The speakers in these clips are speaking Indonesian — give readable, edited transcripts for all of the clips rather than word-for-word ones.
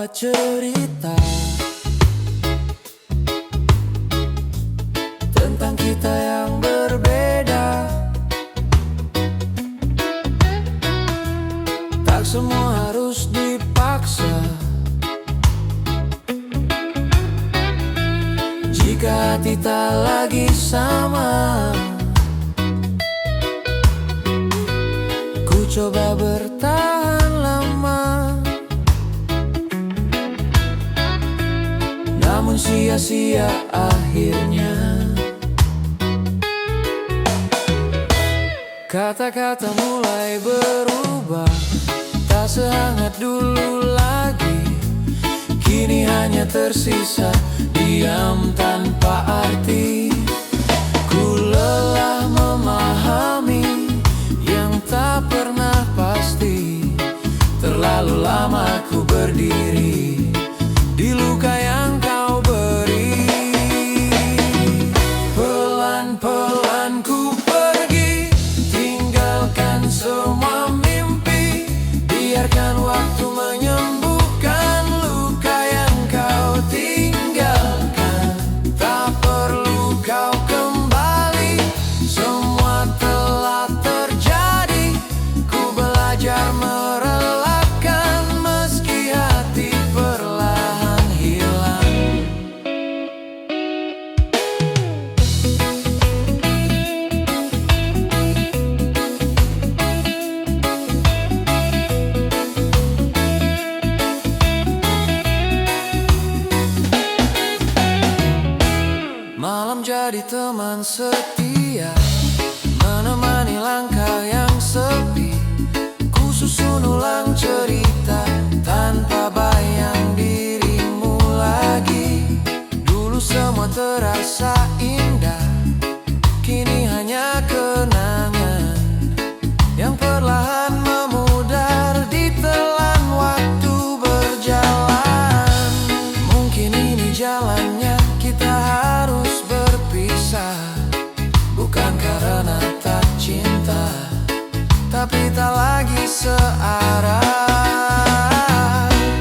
membawa cerita tentang kita yang berbeda. Tak semua harus dipaksa. Jika hati tak lagi sama, ku coba bertahan lama, namun sia-sia akhirnya. Kata-kata mulai berubah, tak sehangat dulu lagi. Kini hanya tersisa diam tanpa arti. Ku lelah memahami yang tak pernah pasti. Terlalu lama ku berdiri di luka yang kau beri. Pelan-pelan ku pergi, tinggalkan semua mimpi. Biarkan waktu menyembuhkan luka yang kau tinggalkan. Tak perlu kau kembali, semua telah terjadi. Ku belajar merelakan meski hati perlahan hilang. Malam jadi teman setia, menemani langkah yang sepi. Ku susun ulang cerita tanpa bayang dirimu lagi. Dulu semua terasa indah, kini hanya kenangan yang perlahan memudar ditelan waktu berjalan. Mungkin ini jalannya, kita harus berpisah. Bukan karena tak cinta, tapi tak lagi searah.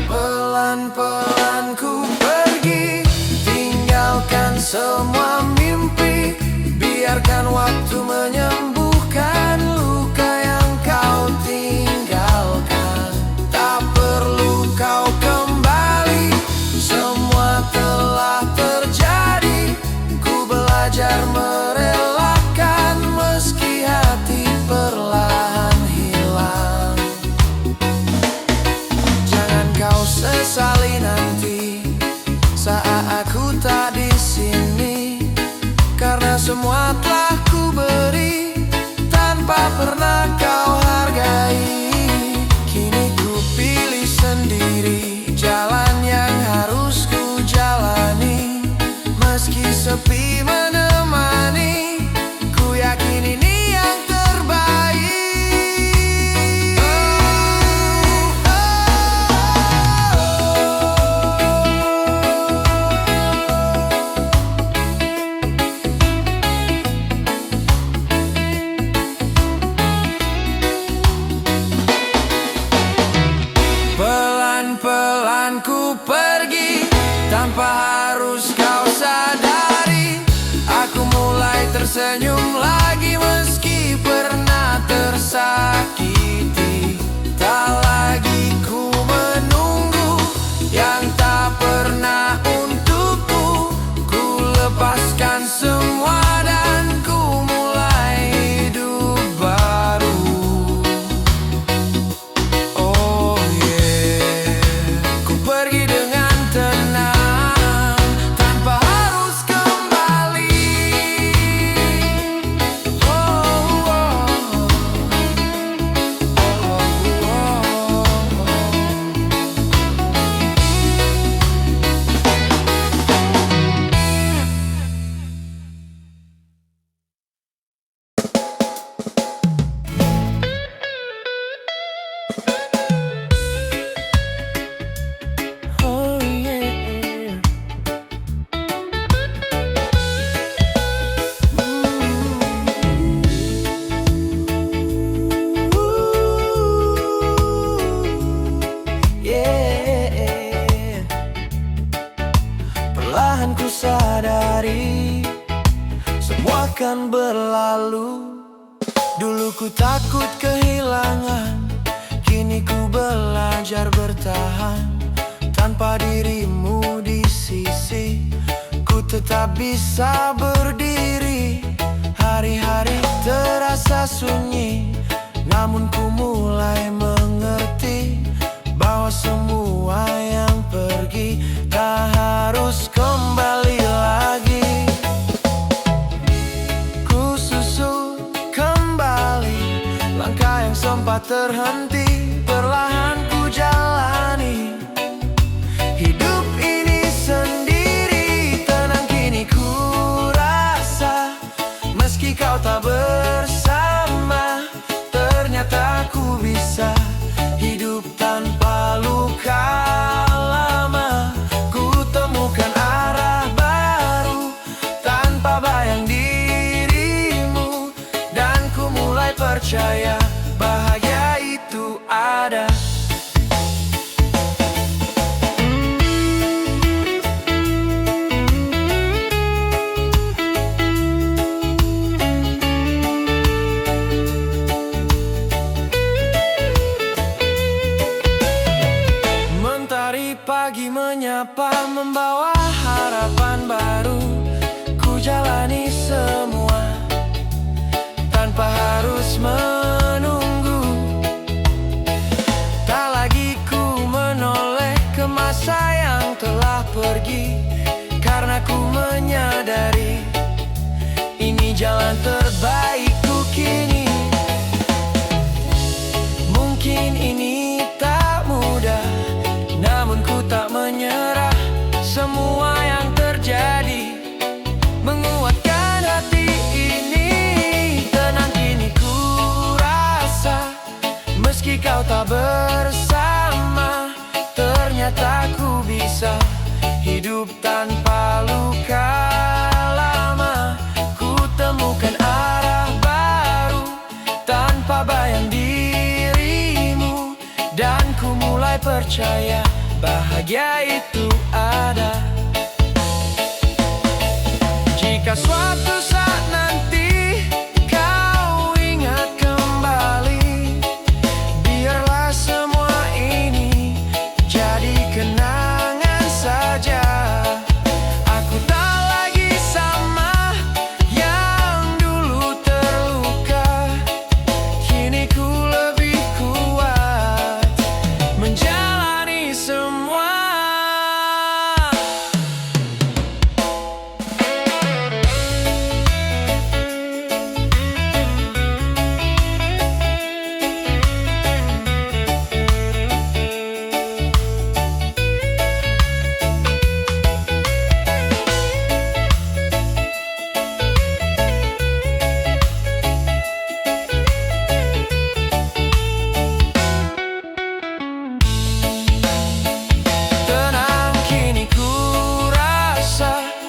Pelan-pelan ku pergi, tinggalkan semua mimpi. Biarkan waktu menyembuhkan luka yang kau tinggalkan. Tak perlu kau kembali, semua telah terjadi. Ku belajar merelakan meski hati perlahan hilang. Jangan kau sesali nanti saat aku tak di sini, karena semua telah ku beri tanpa pernah kau hargai. Kini ku pilih sendiri jalan yang harus ku jalani, meski sepi menemani. Ku yakin ini yang terbaik. Pelan-pelan ku pergi tanpa harus kau sadari. Aku mulai tersenyum lagi meski pernah tersakiti. Tak lagi ku menunggu yang tak pernah untukku. Ku lepaskan semua dan ku mulai hidup baru. Oh yeah, ku pergi dengan tenang tanpa harus kembali. Oh, oh. akan berlalu. Dulu ku takut kehilangan, kini ku belajar bertahan. Tanpa dirimu di sisi, ku tetap bisa berdiri. Hari-hari terasa sunyi, namun ku mulai mengerti bahwa semua yang pergi tak harus kembali lagi. Ku susul kembali langkah yang sempat terhenti, perlahan ku jalani hidup ini sendiri. Tenang kini ku rasa, meski kau tak bersama, ternyata ku bisa hidup tanpa luka lama. Ku temukan arah baru tanpa bayang dirimu, dan ku mulai percaya bahagia itu ada. Pagi menyapa, membawa harapan baru. Ku jalani semua tanpa harus menunggu. Tak lagi ku menoleh ke masa yang telah pergi, karena ku menyadari ini jalan terbaikku kini. Mungkin ini tak mudah, namun ku tak menyerah. Semua yang terjadi menguatkan hati ini. Tenang kini ku rasa, meski kau tak bersama, ternyata ku bisa hidup tanpa luka lama. Ku temukan arah baru tanpa bayang dirimu, dan ku mulai percaya bahagia itu ada. Jika suatu saat nanti kau ingat kembali, biarlah semua ini jadi kenangan saja. Aku tak lagi sama yang dulu terluka, kini ku lebih kuat menjalani semua.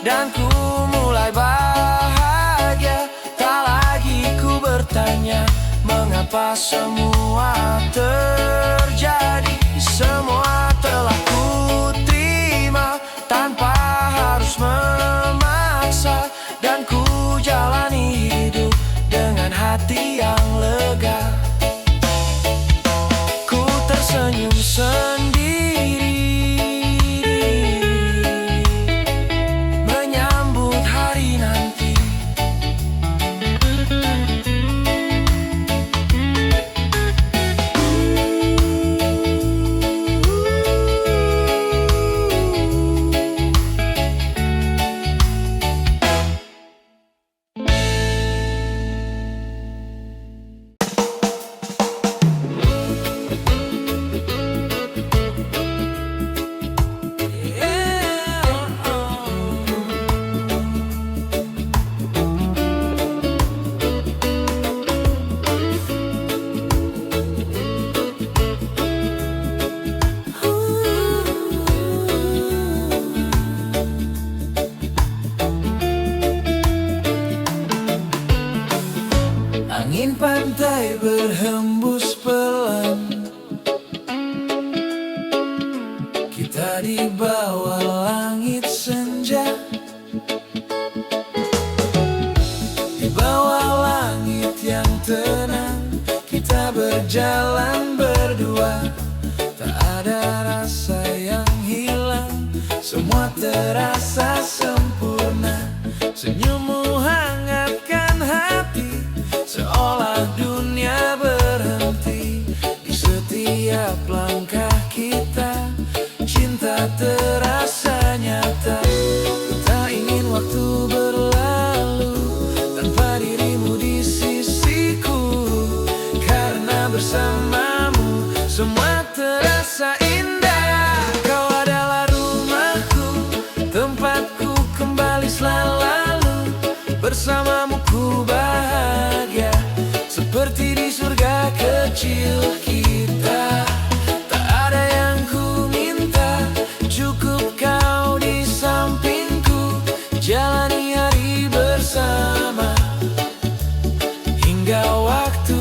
Dan ku mulai bahagia. Tak lagi ku bertanya mengapa semua terjadi. Semua telah ku terima tanpa harus memaksa, dan ku jalani hidup dengan hati yang lega. Ku tersenyum sendiri Angin pantai berhembus pelan, kita di bawah langit senja. Di terasa sempurna. Senyummu hangatkan hati, seolah dunia berhenti. Di setiap langkah kita, cinta terasa nyata. Tak ingin waktu berlalu tanpa dirimu di sisiku, karena bersamamu semua terasa indah. Kau adalah rumahku, tempatku kembali selalu. Bersamamu ku bahagia, seperti di surga kecil kita. Tak ada yang ku minta, cukup kau di sampingku. Jalani hari bersama hingga waktu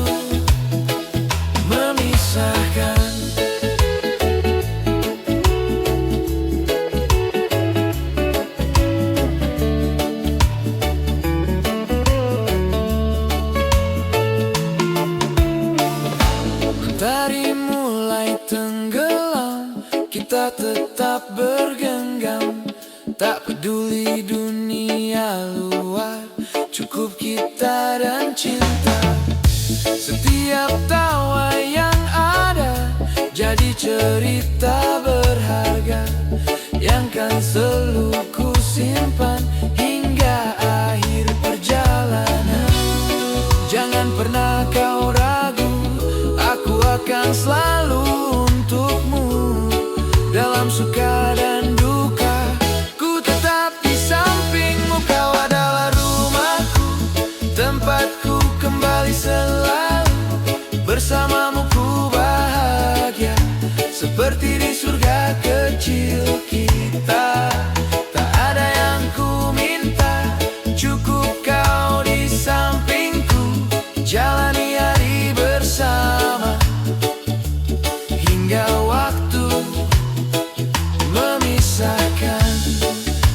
memisahkan. Mentari mulai tenggelam, kita tetap bergenggam. Tak peduli dunia luar, cukup kita dan cinta. Setiap tawa yang ada jadi cerita berharga, yang kan selalu ku simpan hingga akhir perjalanan. Jangan pernah kau ragu, aku akan selalu untukmu. Dalam suka dan duka, ku tetap di sampingmu. Kau adalah rumahku, tempatku kembali selalu. Bersamamu ku bahagia, seperti di surga kecil kita. Tak ada yang ku minta, cukup kau di sampingku. Jalani hari bersama hingga waktu memisahkan.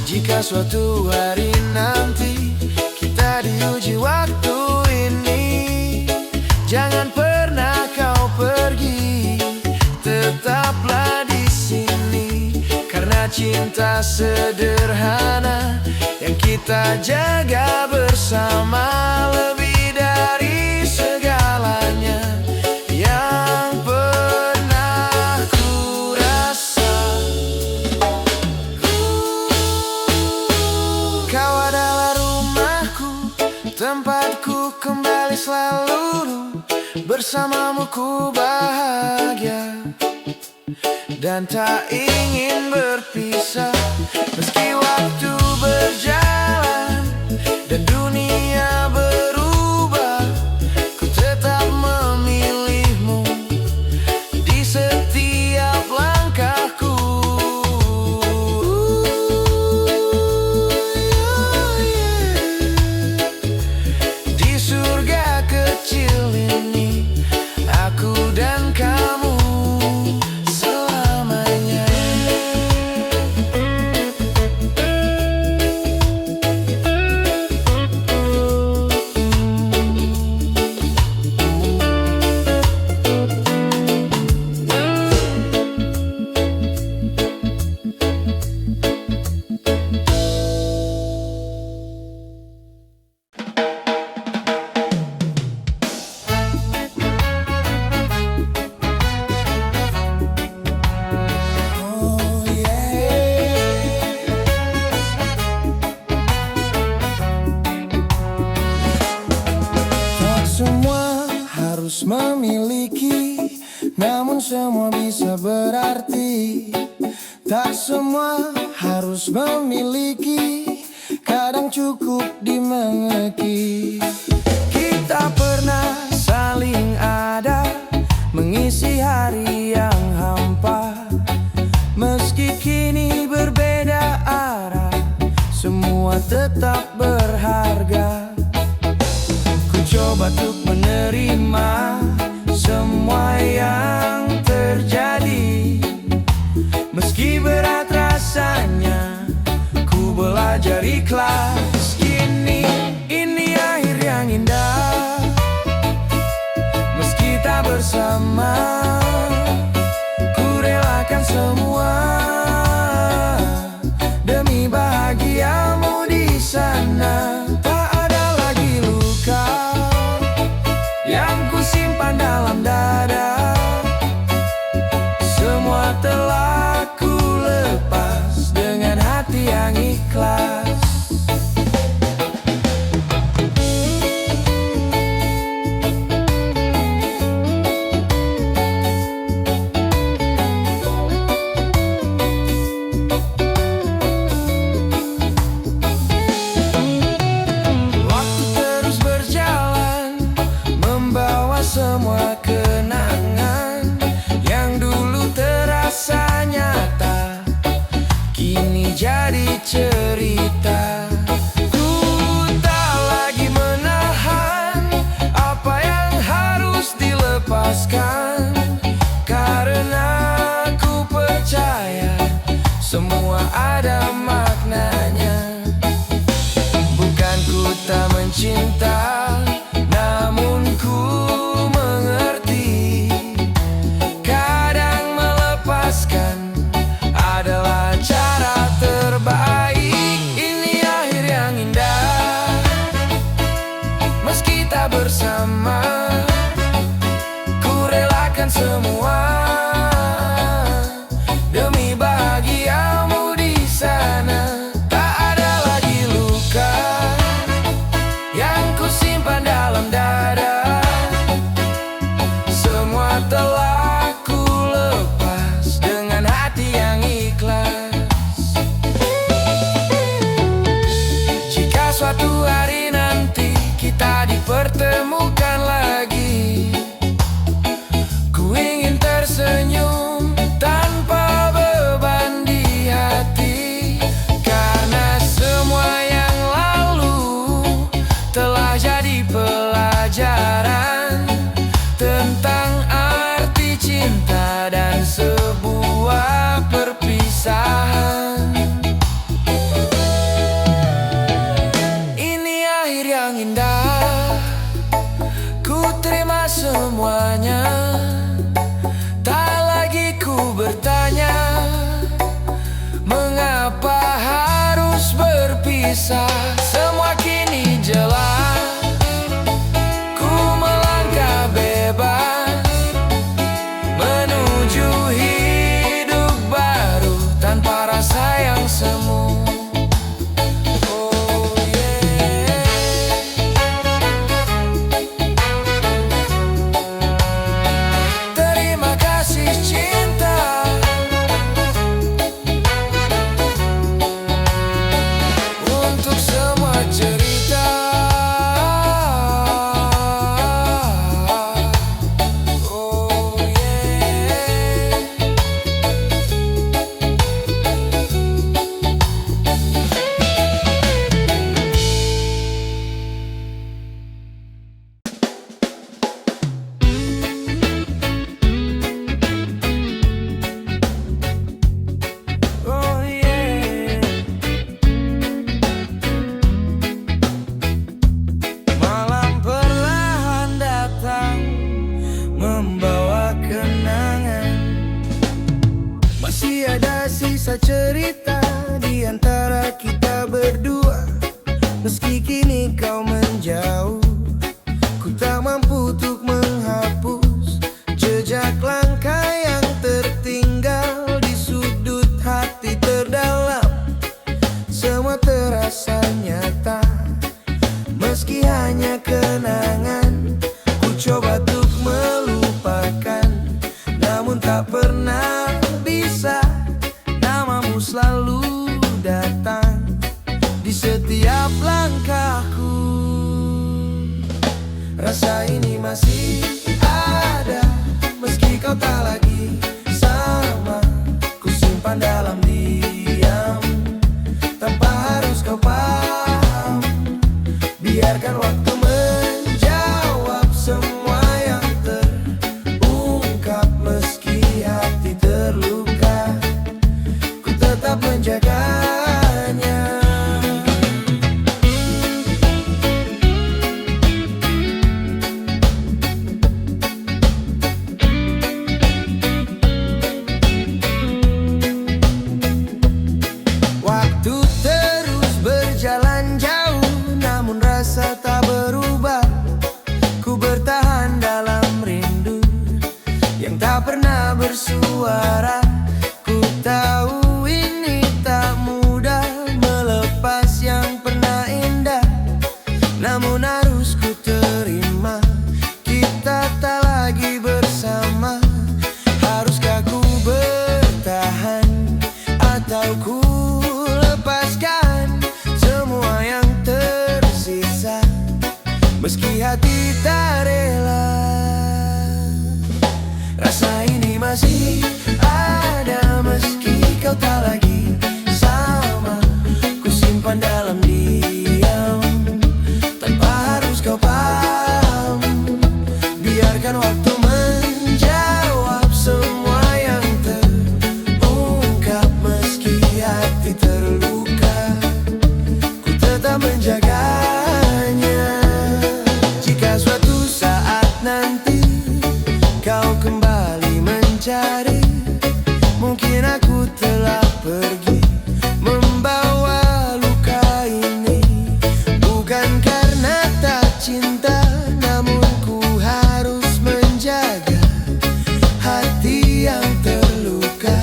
Jika suatu hari nanti kita diuji waktu ini, jangan pernah kau pergi, tetaplah di sini. Karena cinta sederhana yang kita jaga bersama, lebih dari segalanya yang pernah ku rasa. Kau adalah rumahku, tempatku kembali selalu. Bersamamu ku bahagia dan tak ingin berpisah. Meski waktu berjalan dan dunia berubah, ku tetap memilihmu di setiap langkahku. Di surga kecil ini, aku dan kamu selamanya. Semua harus memiliki, namun semua bisa berarti. Tak semua harus memiliki, kadang cukup dimengerti. Kita pernah saling ada, mengisi hari yang hampa. Meski kini berbeda arah, semua tetap berharga. Coba untuk menerima semua yang terjadi. Meski berat rasanya, ku belajar ikhlas. Ini akhir yang indah. Meski tak bersama, ku relakan semua demi ikhlas. Waktu terus berjalan, membawa semua kenangan yang dulu terasa nyata, kini jadi cerita. Ku tak lagi menahan apa yang harus dilepaskan, karena ku percaya semua ada maknanya. Bukan ku tak mencinta, namun ku mengerti, kadang melepaskan adalah cara terbaik. Ini akhir yang indah, meski tak bersama, ku relakan semua demi bahagiamu di sana. Tak ada lagi luka yang ku simpan dalam dada, semua telah ku lepas dengan hati yang ikhlas. Jika suatu hari nanti kita dipertemukan lagi, ku ingin tersenyum tanpa beban di hati, karena semua yang lalu telah jadi pelajaran tentang arti cinta dan sebuah perpisahan. Ini akhir yang indah, ku terima semuanya. Tak lagi ku bertanya mengapa harus berpisah. Semua kini jelas, ku melangkah bebas menuju hidup baru tanpa rasa yang semu. Oh yeah. Terima kasih cinta, untuk semua cerita. Oh yeah. Oh yeah. Malam perlahan datang, membawa kenangan. Masih ada sisa cerita di antara kita berdua. Meski kini kau menjauh, ku tak mampu untuk menghapus jejak langkah yang tertinggal di sudut hati terdalam. Semua terasa nyata, meski hanya kenangan. Ku coba untuk melupakan, namun tak pernah bisa. Namamu selalu datang di setiap langkahku. Rasa ini masih ada, meski kau tak lagi sama. Ku simpan dalam diam, tanpa harus kau paham. Biarkan waktu menjawab semua yang terungkap. Meski hati terluka, ku tetap menjaganya. masih ada meski kau tak lagi sama. Ku simpan dalam diam tanpa harus kau paham. Biarkan waktu menjawab semua yang terungkap. Meski hati terluka, ku tetap menjaganya. Jika suatu saat nanti kau kembali mencari, mungkin aku telah pergi membawa luka ini. Bukan karena tak cinta, namun ku harus menjaga hati yang terluka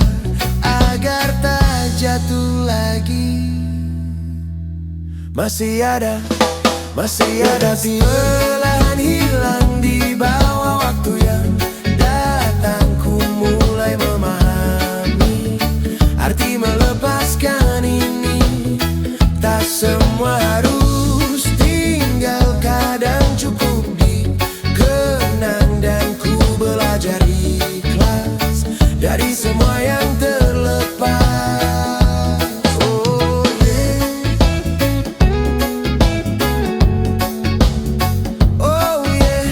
agar tak jatuh lagi. Masih ada hati perlahan hilang di bawah waktu yang datang. Ku mulai memahami arti melepaskan ini. Tak semua harus tinggal, kadang cukup dikenang. Dan ku belajar ikhlas dari semua yang terlepas. Oh yeah. Oh yeah.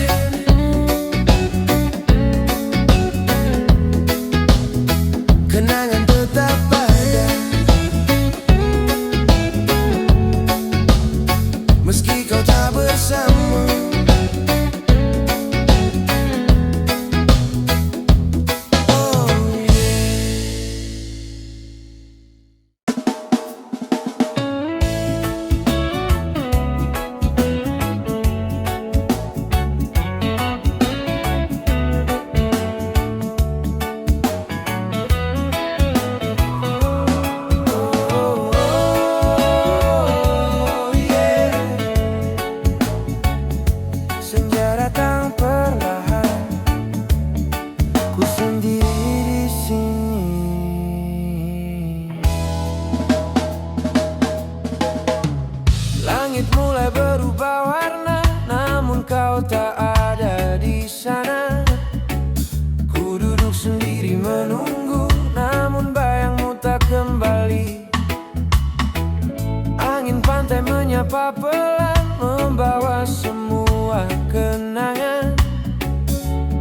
Kenangan tetap ada, meski kau tak bersama. Oh yeah. Senja datang perlahan, ku sendiri di sini. Langit mulai berubah warna, namun kau tak ada di sana. Ku duduk sendiri menunggu, namun bayangmu tak kembali. Angin pantai menyapa pelan, membawa semua kenangan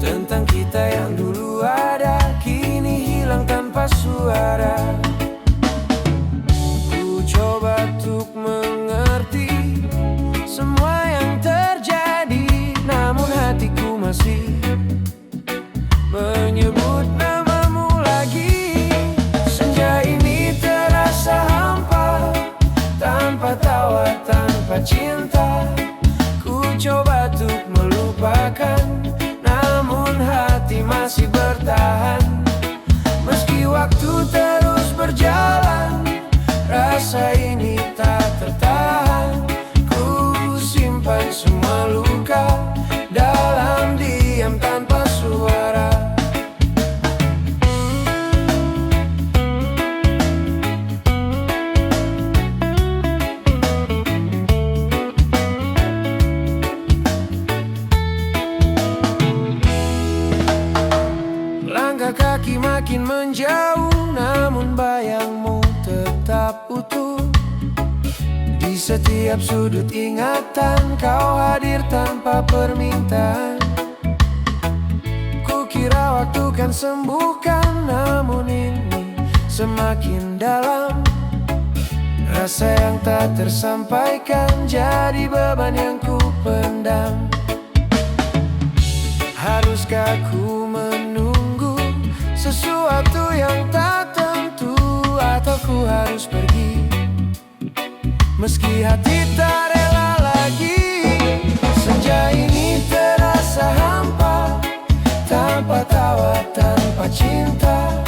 tentang kita yang dulu ada, kini hilang tanpa suara. Ku coba untuk mengerti semua yang terjadi, namun hatiku masih menyebut namamu lagi. Senja ini terasa hampa, tanpa tawa, tanpa cinta. Ku coba untuk melupakan, namun hati masih bertahan. Meski waktu terus berjalan, rasa ini tak tertahan. Ku simpan semua luka dalam diam tanpa suara. Langkah kaki makin menjauh, namun bayangmu tetap utuh. Di setiap sudut ingatan kau hadir tanpa permintaan. Ku kira waktu kan sembuhkan, namun ini semakin dalam. Rasa yang tak tersampaikan jadi beban yang ku pendam. Haruskah ku menunggu sesuatu yang tak tentu, atau ku harus pergi meski hati tak rela lagi. Senja ini terasa hampa, tanpa tawa, tanpa cinta.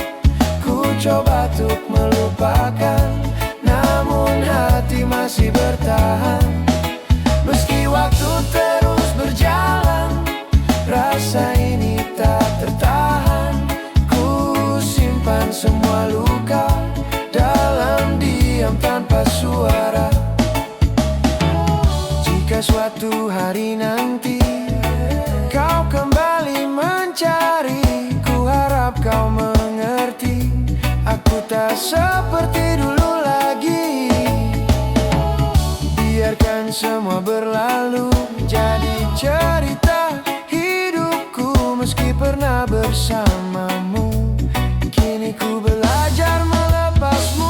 Ku coba untuk melupakan, namun hati masih bertahan. Meski waktu terus berjalan, rasa ini tak tertahan. Ku simpan semua luka dalam diam tanpa suara. Jika suatu hari nanti kau kembali mencari, ku harap kau seperti dulu lagi. Biarkan semua berlalu, jadi cerita hidupku meski pernah bersamamu. Kini ku belajar melepasmu.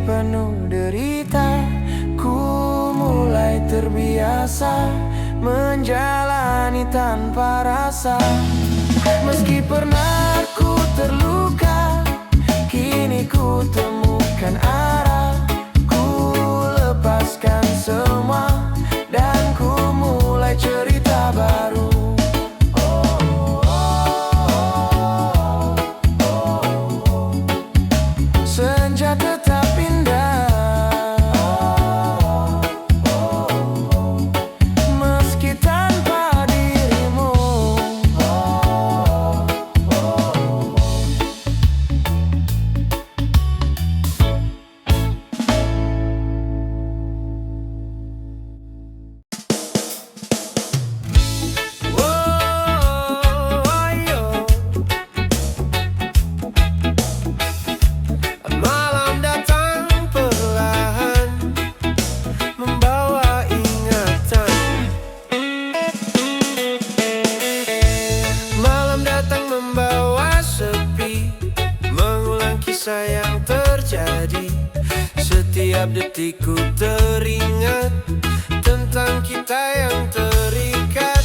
Penuh derita, ku mulai terbiasa menjalani tanpa rasa. Meski pernah ku terluka, kini ku temukan arah. Ku lepaskan semua dan ku mulai cerita baru. Senja tetap indah, meski tanpa dirimu. Yang terjadi setiap detikku teringat tentang kita yang terikat.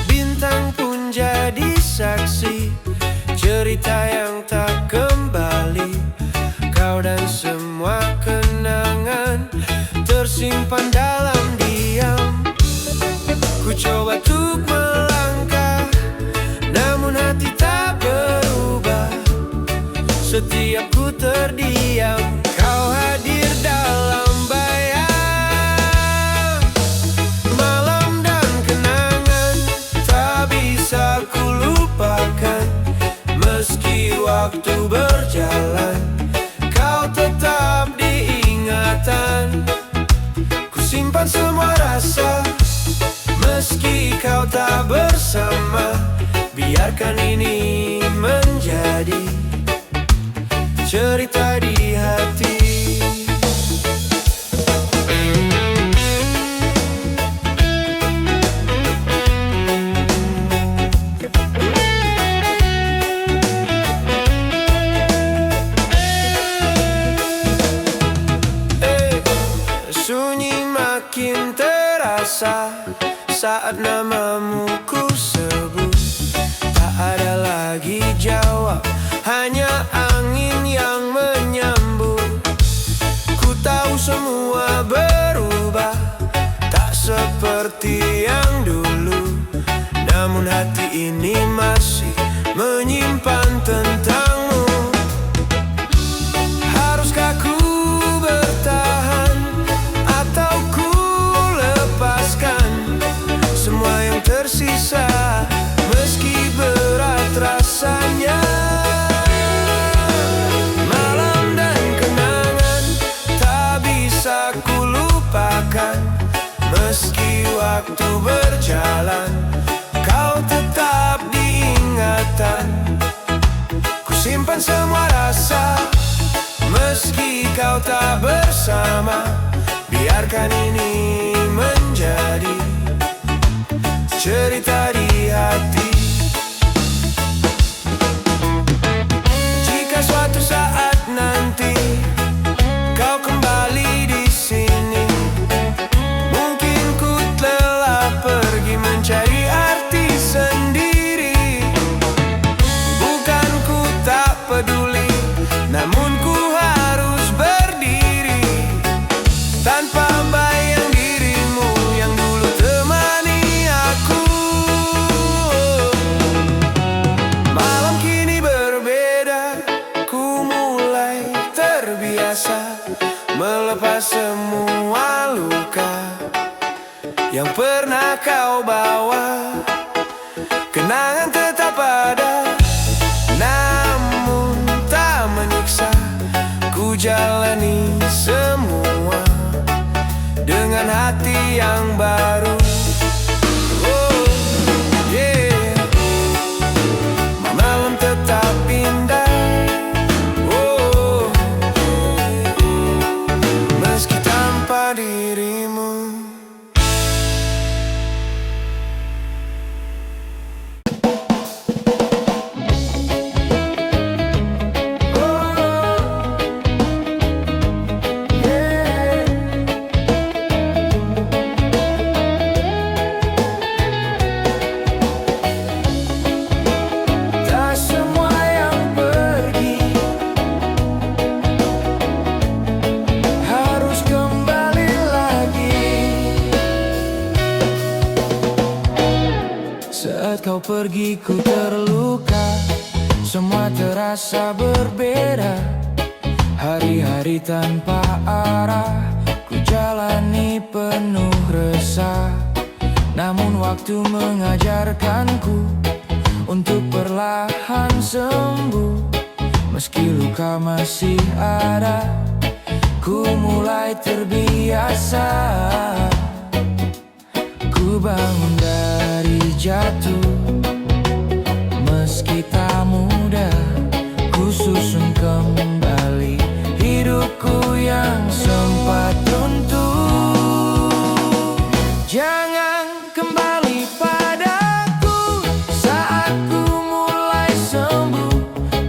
Bintang pun jadi saksi cerita yang tak kembali. Kau dan semua kenangan tersimpan dalam diam. Ku coba untuk melangkah, namun hati tak berubah. Setiap ku terdiam, kau hadir dalam bayang. Malam dan kenangan tak bisa ku lupakan. Meski waktu berjalan, kau tetap diingatan. Ku simpan semua rasa, meski kau tak bersama. Biarkan ini menjadi cerita di hati. Sunyi makin terasa saat namamu ku sebut. Tak ada lagi jawab, hanya angin yang menyambut. Ku tahu semua berubah, tak seperti yang dulu. Namun hati ini masih menyimpan tentangmu. Haruskah ku bertahan atau ku lepaskan semua yang tersisa, meski berat rasanya. Meski waktu berjalan, kau tetap diingatan. Ku simpan semua rasa, meski kau tak bersama. Biarkan ini menjadi cerita di hati. Jika suatu saat nanti kau kembali di sini, mencari arti sendiri. Bukan ku tak peduli, namun ku harus berdiri tanpa bayang dirimu yang dulu temani aku. Saat kau pergi ku terluka, semua terasa berbeda. Hari-hari tanpa arah ku jalani penuh resah. Namun waktu mengajarkanku untuk perlahan sembuh. Meski luka masih ada, ku mulai terbiasa. Ku bangun dari jatuh, meski tak mudah. Ku susun kembali hidupku yang sempat runtuh. Jangan kembali padaku saat ku mulai sembuh.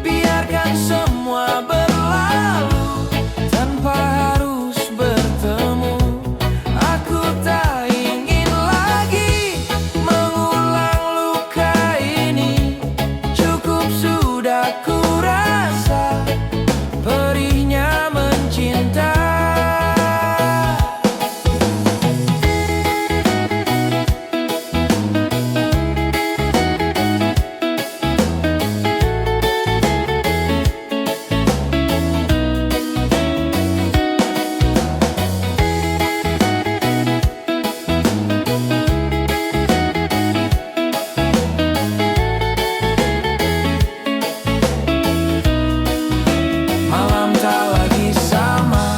Biarkan semua berlalu tanpa harus bertemu. Aku tak ingin lagi mengulang luka ini. Cukup sudah ku rasa perihnya mencinta. Malam tak lagi sama,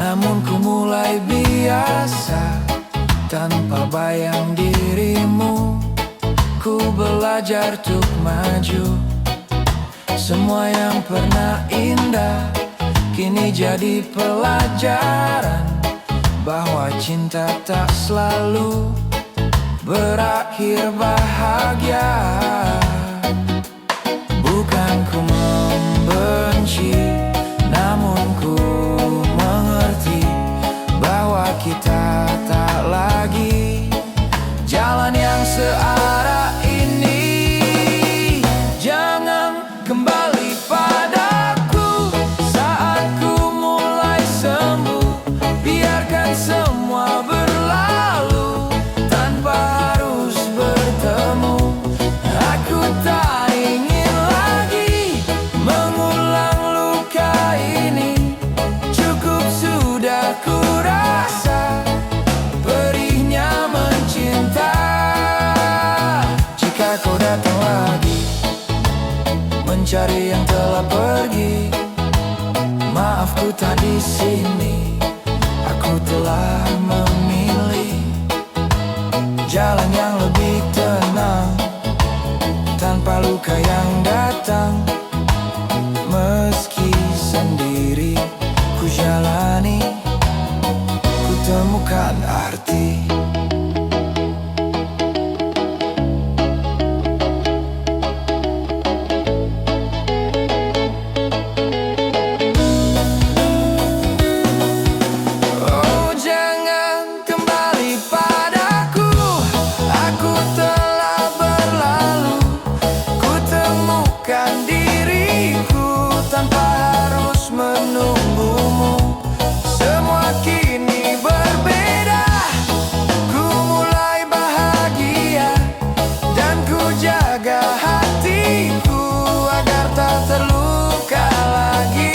namun ku mulai biasa. Tanpa bayang dirimu, ku belajar untuk maju. Semua yang pernah indah kini jadi pelajaran, bahwa cinta tak selalu berakhir bahagia. Bukan ku membenci, namun ku mengerti bahwa kita tak lagi jalan yang searah ini. Jangan kembali padaku saat ku mulai sembuh. Biarkan semua berlalu tanpa harus bertemu. Aku tak ingin lagi mengulang luka ini. Cukup sudah ku rasa perihnya mencinta. Jika kau datang lagi mencari yang telah pergi, maaf ku tak di sini. Aku telah memilih jalan yang lebih tenang, tanpa luka yang datang. Meski sendiri ku jalani, ku temukan arti. Oh, jangan kembali padaku. Aku telah berlalu. Ku temukan diriku tanpa harus menunggumu. Semua kini berbeda. Ku mulai bahagia dan ku jaga hatiku agar tak terluka lagi.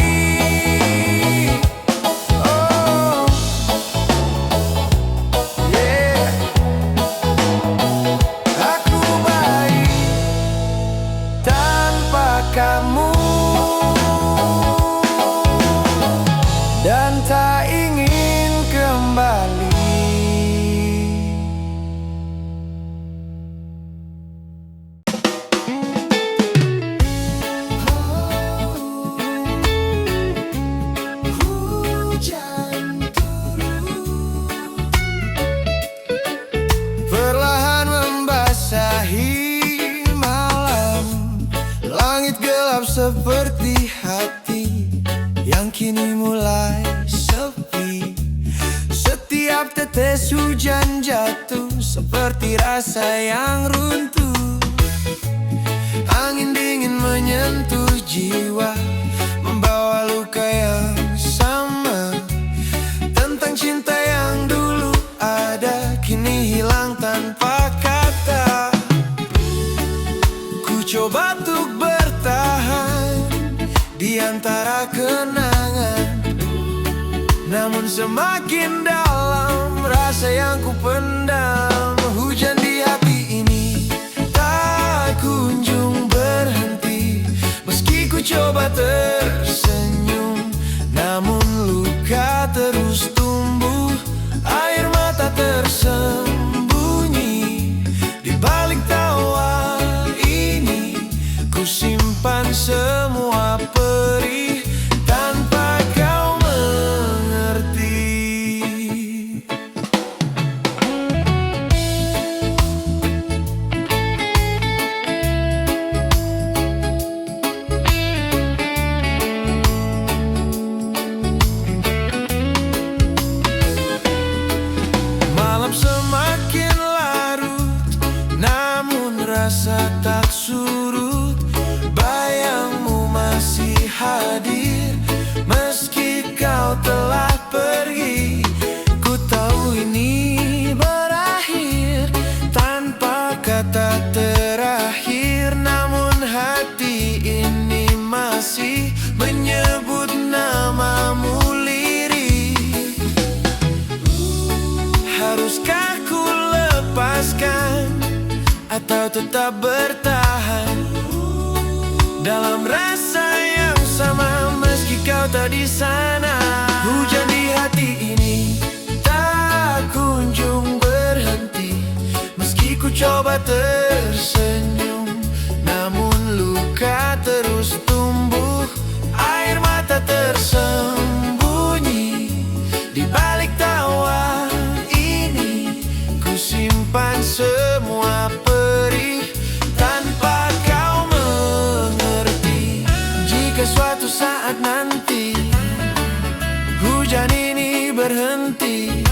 Oh, yeah. Aku baik tanpa kamu dan tak ingin kembali. Hujan perlahan membasahi malam. Langit gelap seperti hati yang kini mulai sepi. Setiap tetes hujan jatuh seperti rasa yang runtuh. Angin dingin menyentuh jiwa, membawa luka yang sama. Tentang cinta yang dulu ada kini hilang tanpa kata. Coba untuk bertahan di antara kenangan, namun semakin dalam rasa yang ku pendam. Hujan di hati ini tak kunjung berhenti, meski ku coba tersenyum, namun luka terus tumbuh. Air mata tersembunyi di balik tawa ini. Ku simpan semua perih tanpa kau mengerti. Malam semakin larut, namun rasa tak surut. Bayangmu masih hadir, meski kau telah pergi. Ku tahu ini berakhir tanpa kata terakhir, namun hati ini masih menyebut namamu lirik. Haruskah ku lepaskan atau tetap bertahan dalam rasa yang sama, meski kau tak di sana? Hujan di hati ini tak kunjung berhenti, meski ku coba tersenyum, namun luka terus tumbuh. Air mata tersembunyi di balik tawa ini. Ku simpan semua perih tanpa kau mengerti. Jika suatu saat nanti hujan ini berhenti,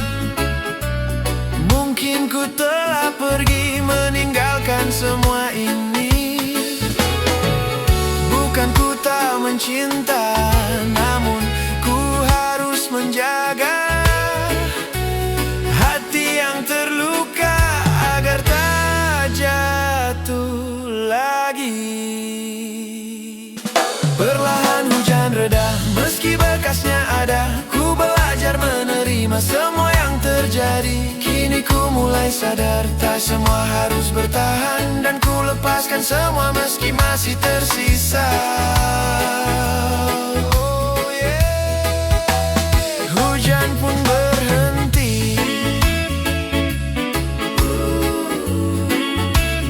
mungkin ku telah pergi meninggalkan semua ini. Bukan ku tak mencinta, namun ku harus menjaga hati yang terluka agar tak jatuh lagi. Perlahan hujan reda, meski bekasnya ada. Ku belajar menerima semua yang terjadi. Kini ku mulai sadar, tak semua harus bertahan, dan ku lepaskan semua meski masih tersisa. Oh yeah. Hujan pun berhenti,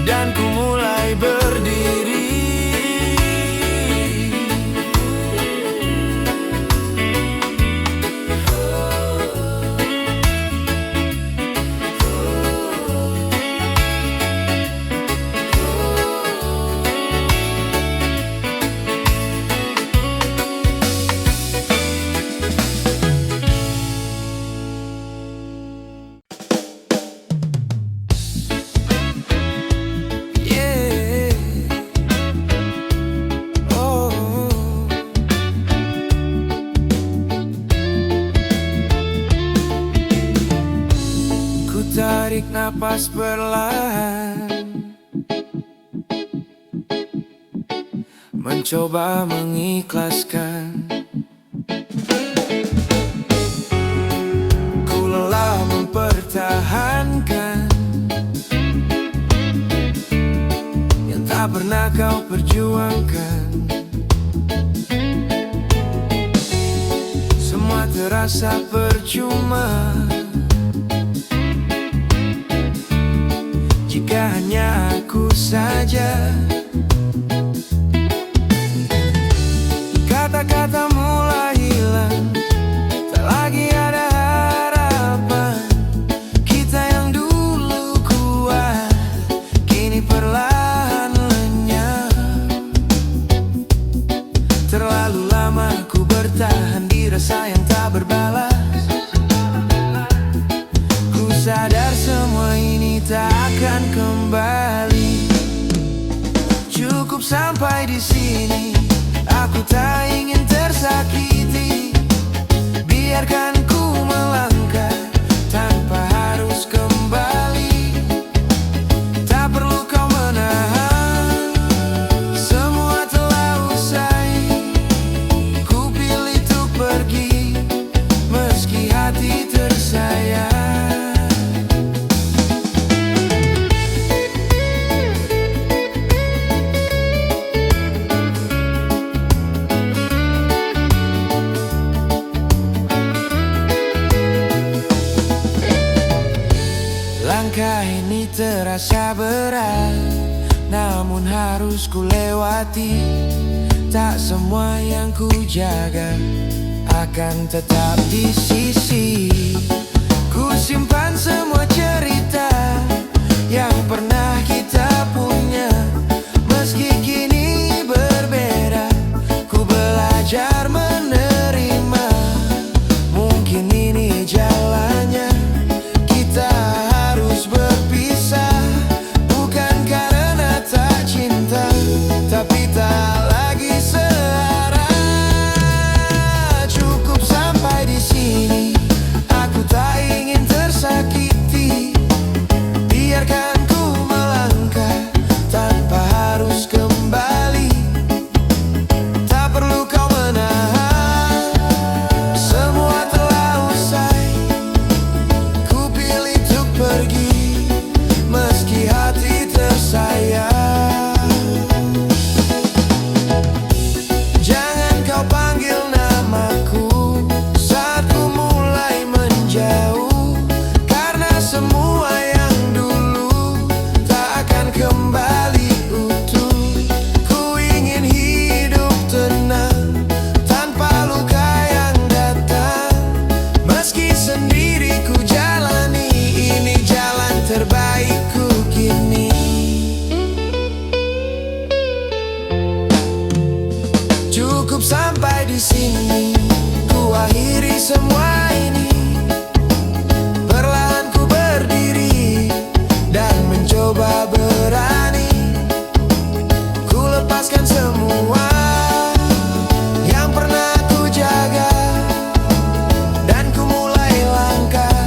dan ku mulai berdiri. Tarik napas perlahan, mencoba mengikhlaskan. Ku lelah mempertahankan yang tak pernah kau perjuangkan. Semua terasa percuma jika hanya aku saja. Kata-kata mulai hilang, tak lagi ada harapan. Kita yang dulu kuat, kini perlahan lenyap. Terlalu lama ku bertahan di rasa yang tak berbalas. Ku sadar semua ini tak akan kembali. Cukup sampai di sini, aku tak ingin tersakiti. Biarkan ku melangkah tanpa harus kembali. Tak perlu kau menahan. namun harus ku lewati. Tak semua yang ku jaga akan tetap di sisi. Ku simpan semua cerita yang pernah kita punya. Meski kini berbeda, ku belajar menerima. Mungkin ini jalannya, kita harus berpisah. Bukan karena tak cinta, tapi tak lagi searah. Cukup sampai di sini, aku tak ingin tersakiti. Biarkan ku melangkah tanpa harus kembali. Tak perlu kau menahan, semua telah usai. Ku pilih untuk pergi, meski hati tersayang. Jangan kau panggil namaku saat ku mulai menjauh, karena semua yang dulu tak akan kembali utuh. Ku ingin hidup tenang tanpa luka yang datang. Meski sendiri ku jalani, ini jalan terbaikku kini. Cukup sampai di sini, ku akhiri semua ini. Perlahan ku berdiri dan mencoba berani. Ku lepaskan semua yang pernah ku jaga, dan ku mulai langkah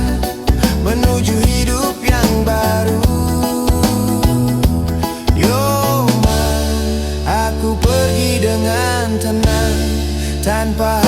menuju hidup yang baru. Yoma, aku pergi dengan tenang tanpa